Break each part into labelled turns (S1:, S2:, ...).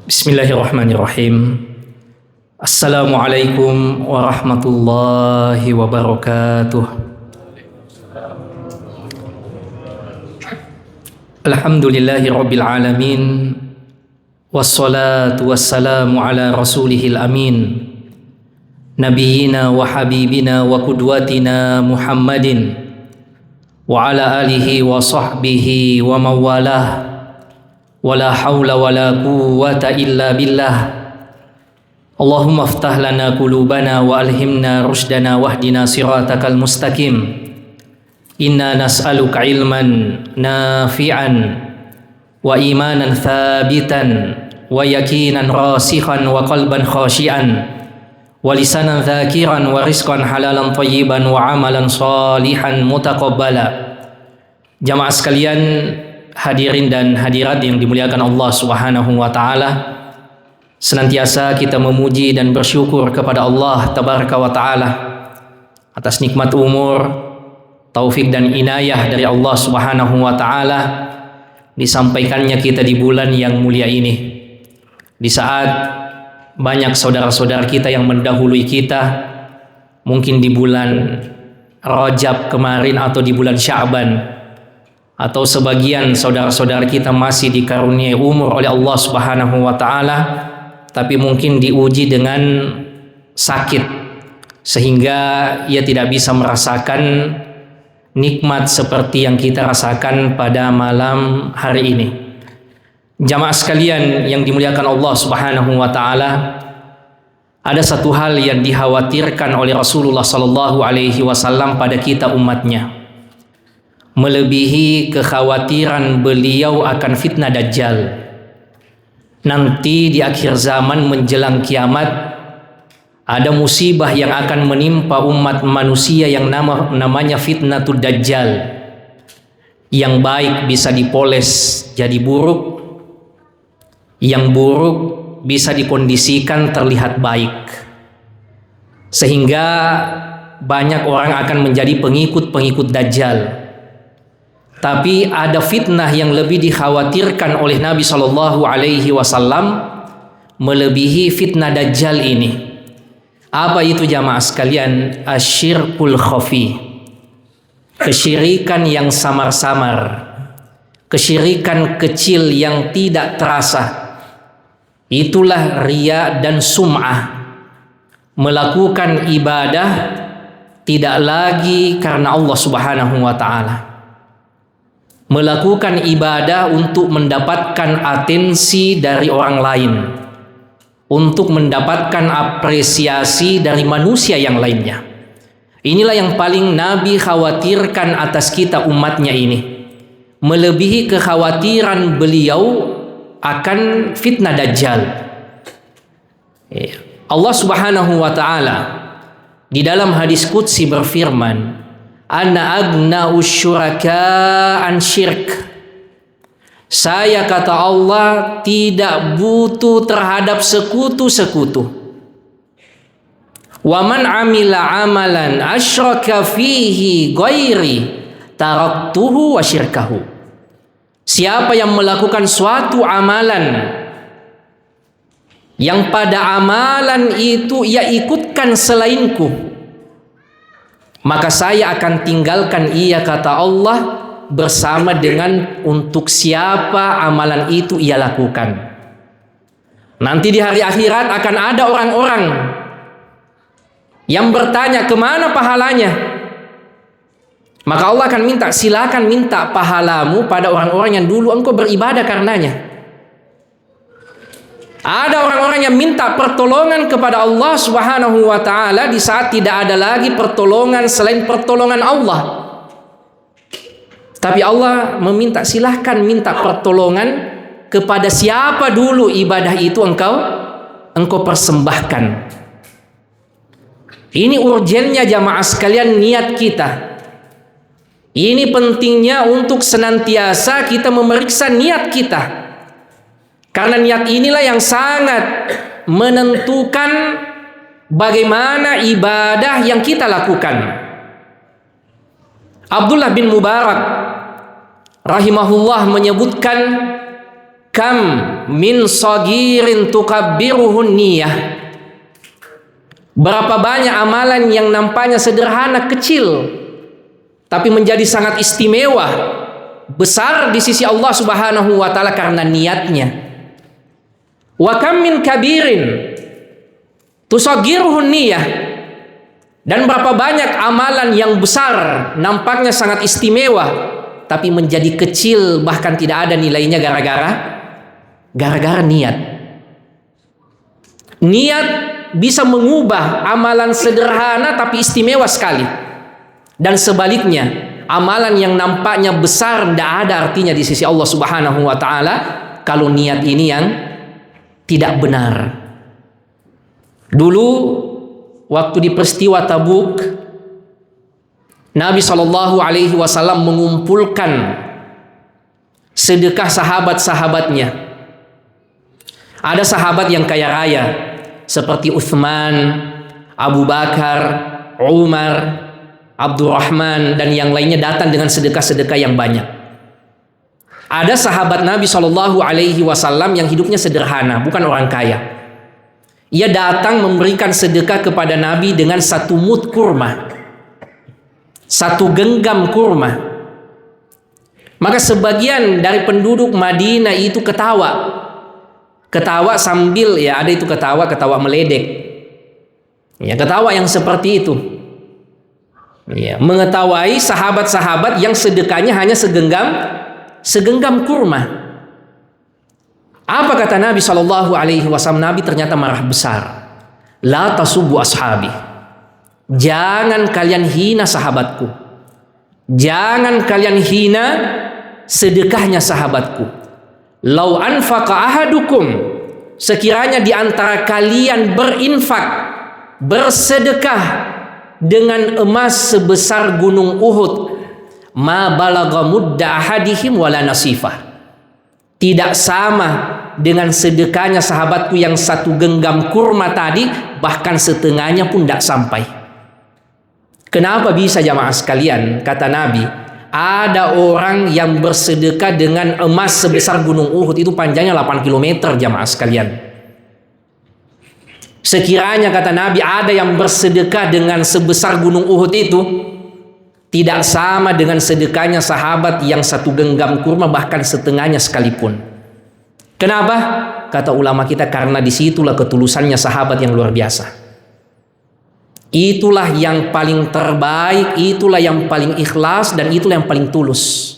S1: Bismillahirrahmanirrahim. Assalamualaikum warahmatullahi wabarakatuh. Alhamdulillahi rabbil alamin. Wassalatu wassalamu ala rasulihil amin, nabiyina wa habibina wa qudwatina Muhammadin wa ala alihi wa sahbihi wa mawalah. Wala haula wala quwwata illa billah. Allahumma aftah lana qulubana wa alhimna rushdana wahdina siratakal mustaqim. Inna nas'aluka ilman nafi'an wa imanan thabitan wa yakinan rasikhan wa qalban khashi'an wa lisanan dhakiran wa rizqan halalan thayyiban wa amalan salihan mutaqabbala. Jamaah sekalian, hadirin dan hadirat yang dimuliakan Allah Subhanahu wa taala, senantiasa kita memuji dan bersyukur kepada Allah Tabaraka wa taala atas nikmat umur, taufik dan inayah dari Allah Subhanahu wa taala disampaikannya kita di bulan yang mulia ini, di saat banyak saudara-saudara kita yang mendahului kita, mungkin di bulan Rajab kemarin atau di bulan Sya'ban, atau sebagian saudara-saudara kita masih dikaruniai umur oleh Allah Subhanahu wa taala, tapi mungkin diuji dengan sakit sehingga ia tidak bisa merasakan nikmat seperti yang kita rasakan pada malam hari ini. Jamaah sekalian yang dimuliakan Allah Subhanahu wa taala, ada satu hal yang dikhawatirkan oleh Rasulullah sallallahu alaihi wasallam pada kita umatnya, melebihi kekhawatiran beliau akan fitnah Dajjal. Nanti di akhir zaman menjelang kiamat ada musibah yang akan menimpa umat manusia yang namanya fitnatul Dajjal. Yang baik bisa dipoles jadi buruk, yang buruk bisa dikondisikan terlihat baik, sehingga banyak orang akan menjadi pengikut-pengikut Dajjal. Tapi ada fitnah yang lebih dikhawatirkan oleh Nabi Shallallahu Alaihi Wasallam melebihi fitnah Dajjal ini. Apa itu jamaah sekalian? Asyirkul khafi, kesyirikan yang samar-samar, kesyirikan kecil yang tidak terasa. Itulah riya dan sum'ah, melakukan ibadah tidak lagi karena Allah Subhanahu wa taala, melakukan ibadah untuk mendapatkan atensi dari orang lain, untuk mendapatkan apresiasi dari manusia yang lainnya. Inilah yang paling Nabi khawatirkan atas kita umatnya ini, melebihi kekhawatiran beliau akan fitnah Dajjal. Allah Subhanahu wa taala di dalam hadis qudsi berfirman, Ana agna'u syuraka an syirk. Saya, kata Allah, tidak butuh terhadap sekutu-sekutu. Wa man amila amalan asyraka fihi ghairi taraktuhu wa syirkahu. Siapa yang melakukan suatu amalan yang pada amalan itu ia ikutkan selainku, maka saya akan tinggalkan ia, kata Allah, bersama dengan untuk siapa amalan itu ia lakukan. Nanti di hari akhirat akan ada orang-orang yang bertanya, kemana pahalanya? Maka Allah akan minta, silakan minta pahalamu pada orang-orang yang dulu engkau beribadah karenanya. Ada orang-orang yang minta pertolongan kepada Allah Subhanahu wa taala di saat tidak ada lagi pertolongan selain pertolongan Allah. Tapi Allah meminta, silahkan minta pertolongan kepada siapa dulu ibadah itu engkau persembahkan. Ini urgennya jamaah sekalian niat kita. Ini pentingnya untuk senantiasa kita memeriksa niat kita. Karena niat inilah yang sangat menentukan bagaimana ibadah yang kita lakukan. Abdullah bin Mubarak rahimahullah menyebutkan, kam min sagirin tukabbiruhun niyah. Berapa banyak amalan yang nampaknya sederhana, kecil, tapi menjadi sangat istimewa, besar di sisi Allah Subhanahu wa taala karena niatnya. Wa kam min kabirin tusaggiruhun niyah. Dan berapa banyak amalan yang besar, nampaknya sangat istimewa, tapi menjadi kecil, bahkan tidak ada nilainya gara-gara niat. Niat bisa mengubah amalan sederhana tapi istimewa sekali. Dan sebaliknya, amalan yang nampaknya besar tidak ada artinya di sisi Allah Subhanahu wa taala kalau niat ini yang tidak benar. Dulu waktu di peristiwa Tabuk, Nabi SAW mengumpulkan sedekah sahabat-sahabatnya. Ada sahabat yang kaya raya seperti Uthman, Abu Bakar, Umar, Abdurrahman, dan yang lainnya datang dengan sedekah-sedekah yang banyak. Ada sahabat Nabi SAW yang hidupnya sederhana, bukan orang kaya. Ia datang memberikan sedekah kepada Nabi dengan 1 mud kurma, 1 genggam kurma. Maka sebagian dari penduduk Madinah itu ketawa sambil, ya ada itu ketawa meledek, ya ketawa yang seperti itu, ya mengetawahi sahabat-sahabat yang sedekahnya hanya segenggam kurma. Apa kata Nabi SAW? Nabi ternyata marah besar. La tasubbu ashabi. Jangan kalian hina sahabatku. Jangan kalian hina sedekahnya sahabatku. Lau anfaqa ahadukum, sekiranya di antara kalian berinfak, bersedekah dengan emas sebesar gunung Uhud, ma balagha mudda ahadihim wala nasifah. Tidak sama dengan sedekahnya sahabatku yang 1 genggam kurma tadi, bahkan setengahnya pun tidak sampai. Kenapa bisa jamaah sekalian? Kata Nabi, ada orang yang bersedekah dengan emas sebesar gunung Uhud, itu panjangnya 8 km jamaah sekalian. Sekiranya kata Nabi ada yang bersedekah dengan sebesar gunung Uhud itu, tidak sama dengan sedekahnya sahabat yang 1 genggam kurma, bahkan setengahnya sekalipun. Kenapa? Kata ulama kita, karena disitulah ketulusannya sahabat yang luar biasa. Itulah yang paling terbaik, itulah yang paling ikhlas, dan itulah yang paling tulus.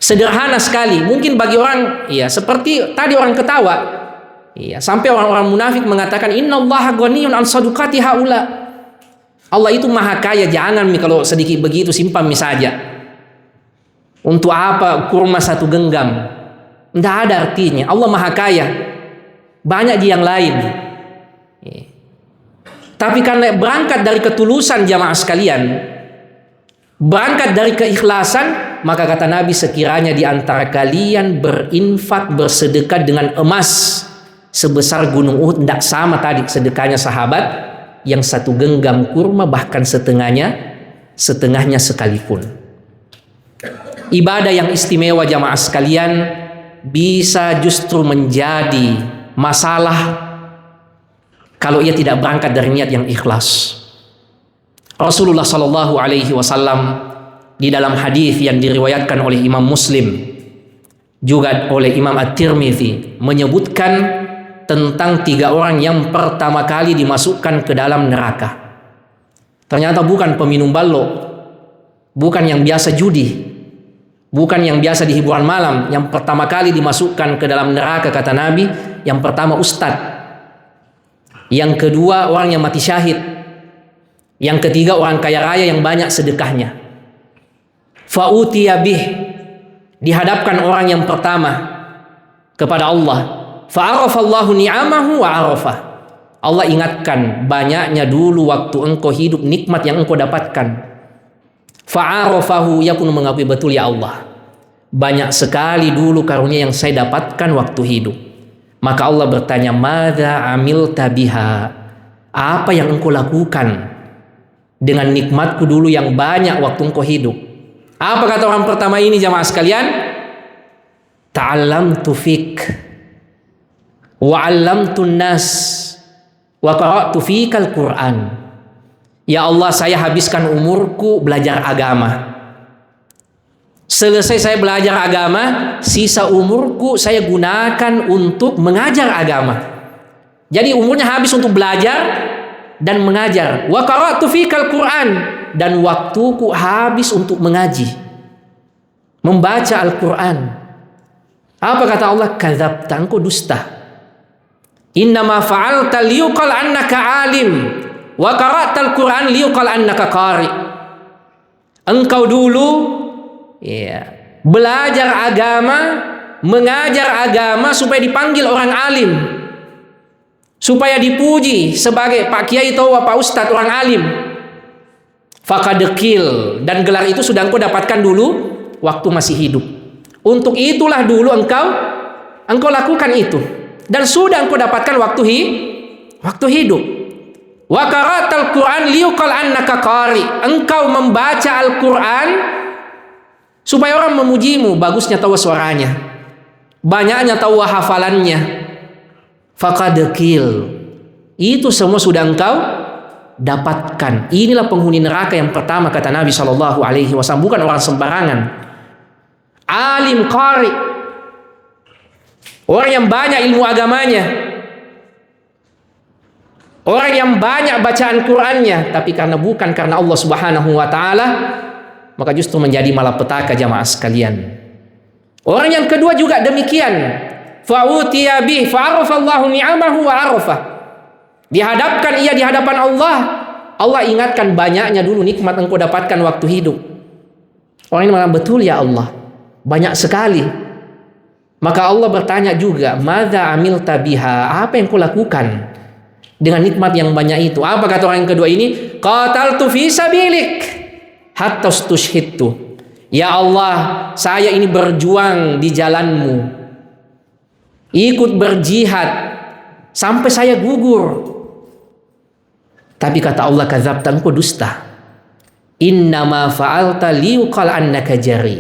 S1: Sederhana sekali. Mungkin bagi orang, ya seperti tadi orang ketawa, ya sampai orang-orang munafik mengatakan, innallaha ghaniyun an sadaqati haula. Allah itu maha kaya, jangan kalau sedikit begitu simpan saja. Untuk apa kurma 1 genggam? Tidak ada artinya. Allah maha kaya, banyak di yang lain. Tapi karena berangkat dari ketulusan jamaah sekalian, berangkat dari keikhlasan, maka kata Nabi, sekiranya di antara kalian berinfak, bersedekah dengan emas sebesar gunung Uhud, tidak sama tadi sedekahnya sahabat yang 1 genggam kurma, bahkan setengahnya sekalipun. Ibadah yang istimewa jamaah sekalian bisa justru menjadi masalah kalau ia tidak berangkat dari niat yang ikhlas. Rasulullah SAW di dalam hadis yang diriwayatkan oleh Imam Muslim, juga oleh Imam At-Tirmidzi, menyebutkan tentang 3 orang yang pertama kali dimasukkan ke dalam neraka. Ternyata bukan peminum balok, bukan yang biasa judi, bukan yang biasa di hiburan malam. Yang pertama kali dimasukkan ke dalam neraka, kata Nabi, yang pertama ustadz, yang kedua orang yang mati syahid, yang ketiga orang kaya raya yang banyak sedekahnya. Fa'utiya bih, dihadapkan orang yang pertama kepada Allah. Fa'arafallahu ni'amahu wa arafah. Allah ingatkan banyaknya dulu waktu engkau hidup nikmat yang engkau dapatkan. Fa'arafahu, ia pun mengakui, betul ya Allah, banyak sekali dulu karunia yang saya dapatkan waktu hidup. Maka Allah bertanya, madza amilta biha, apa yang engkau lakukan dengan nikmatku dulu yang banyak waktu engkau hidup? Apa kata orang pertama ini jamaah sekalian? ta'allamtu fik wa 'allamtun nas wa qara'tu fikal Qur'an. Ya Allah, saya habiskan umurku belajar agama. Selesai saya belajar agama, sisa umurku saya gunakan untuk mengajar agama. Jadi umurnya habis untuk belajar dan mengajar. Wa qara'tu fikal Qur'an, dan waktuku habis untuk mengaji, membaca Al-Qur'an. Apa kata Allah? Kadzabta, engkau dusta. Innama fa'alta liyuqal annaka alim wa qara'tal Qur'an liyuqal annaka qari. Engkau dulu belajar agama, mengajar agama supaya dipanggil orang alim, supaya dipuji sebagai Pak Kiai atau Pak Ustadz, orang alim. Fakadekil, dan gelar itu sudah engkau dapatkan dulu waktu masih hidup. Untuk itulah dulu engkau lakukan itu, dan sudah engkau dapatkan waktu hidup. Wa qara'tal Qur'an liyuqal annaka qari. Engkau membaca Al-Qur'an supaya orang memujimu, bagusnya tahu suaranya, banyaknya tahu hafalannya. Fakadekil, itu semua sudah engkau dapatkan. Inilah penghuni neraka yang pertama, kata Nabi SAW. Bukan orang sembarangan, alim qari, orang yang banyak ilmu agamanya, orang yang banyak bacaan Qur'annya, tapi bukan karena Allah Subhanahu wa ta'ala, maka justru menjadi malapetaka jamaah sekalian. Orang yang kedua juga demikian. Fa'utiya bih fa'arafallahu ni'amahu wa arafah. Dihadapkan ia di hadapan Allah. Allah ingatkan banyaknya dulu nikmat engkau dapatkan waktu hidup. Orang ini mengatakan, betul ya Allah, banyak sekali. Maka Allah bertanya juga, madza amilta biha, apa yang kau lakukan dengan nikmat yang banyak itu? Apa kata orang yang kedua ini? Qataltu fi sabilik hatta stushhidtu. Ya Allah, saya ini berjuang di jalanmu, ikut berjihad sampai saya gugur. Tapi kata Allah, kadzabta, engkau dusta. Innama fa'alta liyuqal annaka jari.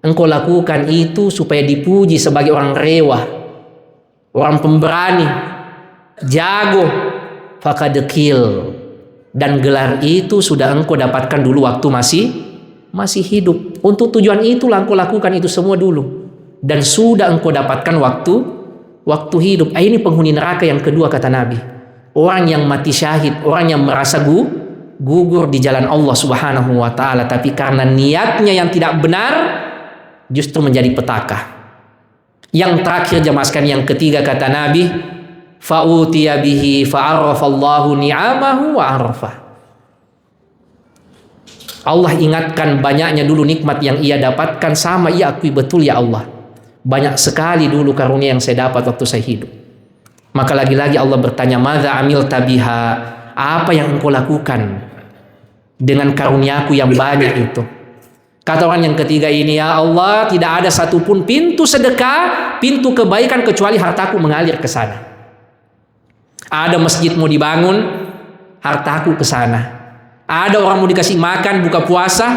S1: Engkau lakukan itu supaya dipuji sebagai orang rewah, orang pemberani, jago. Fakadekil, dan gelar itu sudah engkau dapatkan dulu waktu masih hidup. Untuk tujuan itulah engkau lakukan itu semua dulu, dan sudah engkau dapatkan waktu hidup. Ini penghuni neraka yang kedua, kata Nabi. Orang yang mati syahid, orang yang merasa gugur di jalan Allah Subhanahu wa ta'ala, tapi karena niatnya yang tidak benar justru menjadi petaka. Yang terakhir jemaah sekalian, yang ketiga, kata Nabi, fa'utiya bihi fa'arafallahu ni'amahu wa arafah. Allah ingatkan banyaknya dulu nikmat yang ia dapatkan, sama ia akui, betul ya Allah, banyak sekali dulu karunia yang saya dapat waktu saya hidup. Maka lagi-lagi Allah bertanya, madza amilta biha, apa yang engkau lakukan dengan karuniaku yang banyak itu? Kata orang yang ketiga ini, ya Allah, tidak ada satupun pintu sedekah, pintu kebaikan kecuali hartaku mengalir ke sana. Ada masjid mau dibangun, hartaku ke sana. Ada orang mau dikasih makan buka puasa,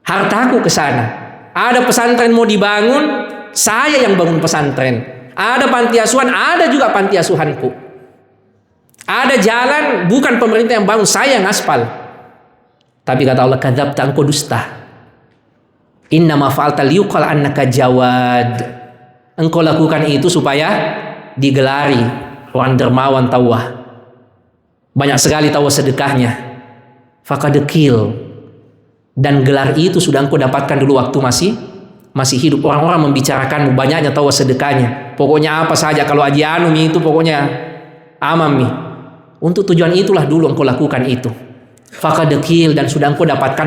S1: hartaku ke sana. Ada pesantren mau dibangun, saya yang bangun pesantren. Ada panti asuhan, ada juga panti asuhanku. Ada jalan, bukan pemerintah yang bangun, saya yang aspal. Tapi kata Allah, kadzabta, engkau dusta. Innama fa'alta liyuqal annaka jawad. Engkau lakukan itu supaya digelari orang dermawan tawah. Banyak sekali tawah sedekahnya. Fakadekil, dan gelar itu sudah engkau dapatkan dulu waktu masih hidup. Orang-orang membicarakanmu, banyaknya tahu sedekahnya. Pokoknya apa saja, kalau aji anu itu pokoknya amami. Untuk tujuan itulah dulu engkau lakukan itu. Fakadekil, dan sudah engkau dapatkan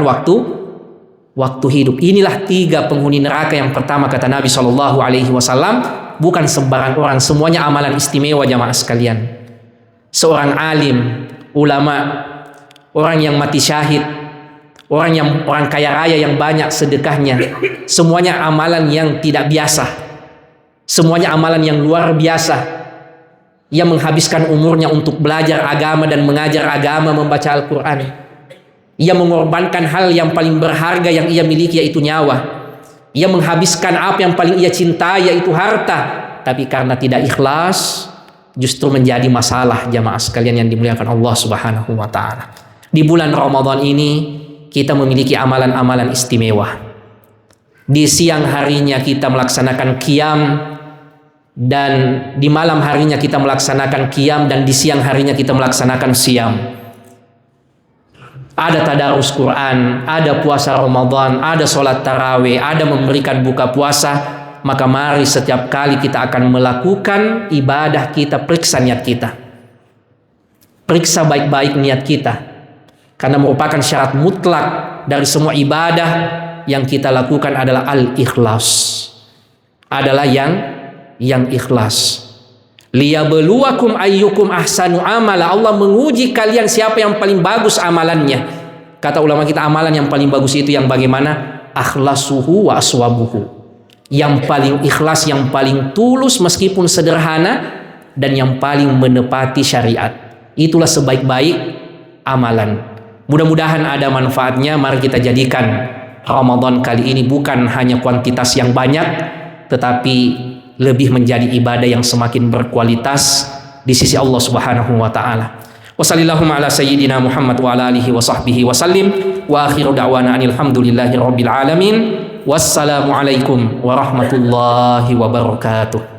S1: waktu hidup. Inilah tiga penghuni neraka yang pertama, kata Nabi SAW. Bukan sembarang orang, semuanya amalan istimewa jamaah sekalian. Seorang alim, ulama, orang yang mati syahid, orang kaya raya yang banyak sedekahnya, semuanya amalan yang tidak biasa, semuanya amalan yang luar biasa. Ia menghabiskan umurnya untuk belajar agama dan mengajar agama, membaca Al-Quran. Ia mengorbankan hal yang paling berharga yang ia miliki, yaitu nyawa. Ia menghabiskan apa yang paling ia cintai, yaitu harta. Tapi karena tidak ikhlas, justru menjadi masalah jamaah sekalian yang dimuliakan Allah Subhanahu wa ta'ala. Di bulan Ramadan ini kita memiliki amalan-amalan istimewa. Di siang harinya kita melaksanakan qiyam, dan di malam harinya kita melaksanakan qiyam, dan di siang harinya kita melaksanakan siam. Ada tadarus Quran, ada puasa Ramadan, ada sholat tarawih, ada memberikan buka puasa. Maka mari setiap kali kita akan melakukan ibadah kita, periksa niat kita. Periksa baik-baik niat kita. Karena merupakan syarat mutlak dari semua ibadah yang kita lakukan adalah al-ikhlas. Adalah yang ikhlas. Liyabluwakum ayyukum ahsanu amala. Allah menguji kalian siapa yang paling bagus amalannya. Kata ulama kita, amalan yang paling bagus itu yang bagaimana? Akhlasuhu wa aswabuhu. Yang paling ikhlas, yang paling tulus meskipun sederhana, dan yang paling menepati syariat. Itulah sebaik-baik amalan. Mudah-mudahan ada manfaatnya. Mari kita jadikan Ramadan kali ini bukan hanya kuantitas yang banyak, tetapi lebih menjadi ibadah yang semakin berkualitas di sisi Allah Subhanahu wa taala. Wassallallahu ala sayyidina Muhammad wa ala alihi wa sahbihi wa sallim. Wa akhiru da'wana anil hamdulillahi rabbil alamin. Wassalamu alaikum warahmatullahi wabarakatuh.